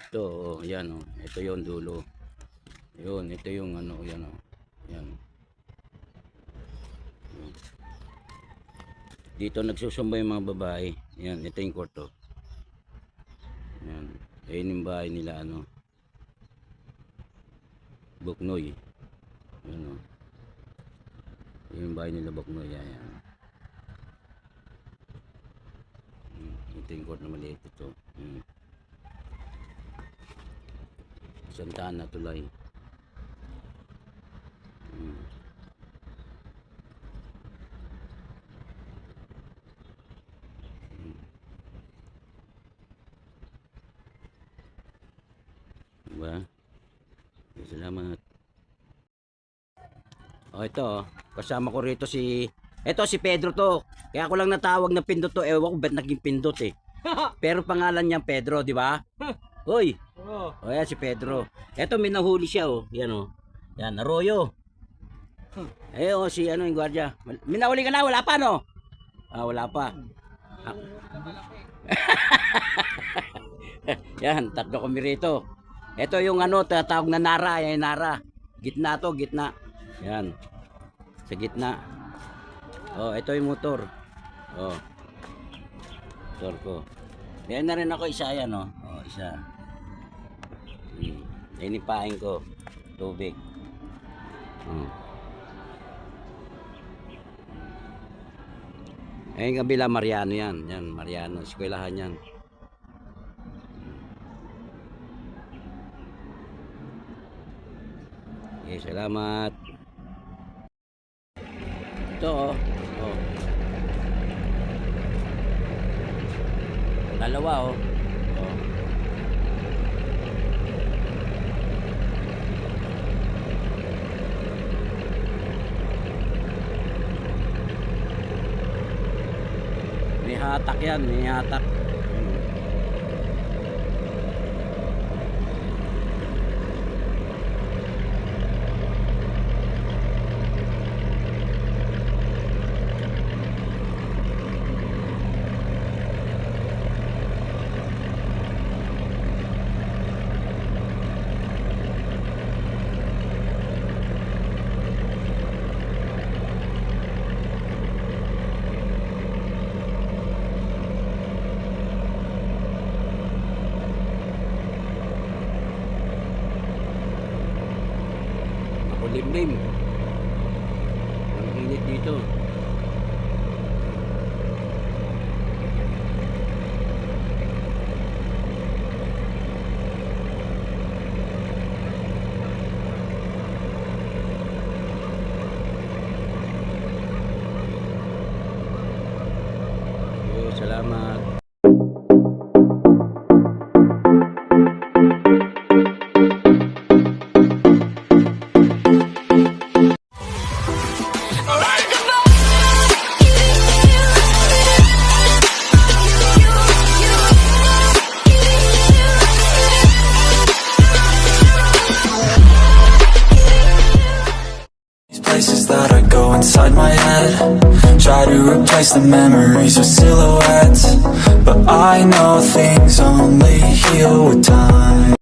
Ito, oh, yan oh. Ito yung dulo. Yun, ito yung ano, yan oh. Yan. Dito nagsusumba yung mga babae. Yan, ito yung kwarto. Yan. Ayun yung bahay nila ano. Buknoy. Yan oh. Yung bahay nila Buknoy. Yan. Ito yung kwarto na maliit ito. Santana Tulay. Diba? Salamat. Oh, ito. Kasama ko rito si Pedro to. Kaya ako lang natawag na Pindot to. Ewan ko ba't naging Pindot eh. Pero pangalan niya Pedro, di ba? Hoy. Oh, yan si Pedro. Eto may nahuli siya oh. Yan oh. Yan, Arroyo. Oh, si ano yung gwardiya. May nahuli ka na, wala pa no? Ah, wala pa. Yan, tatlo kami rito. Ito yung ano, tatawag na Nara, yan Nara. Gitna to, gitna. Yan. Sa gitna. Oh, ito yung motor. Oh. Motor ko. Yan na rin ako isa yan oh. Oh, isa. Inipain ko tubig. Ayun kabila Mariano yan. Yan Mariano, eskwelahan yan. Okay, salamat. Ito oh. Oh. Dalawa oh. Oh. May hatak yan, may hatak. Limlim. Ang init dito. Okay, salamat. Places that I go inside my head, try to replace the memories with silhouettes, but I know things only heal with time.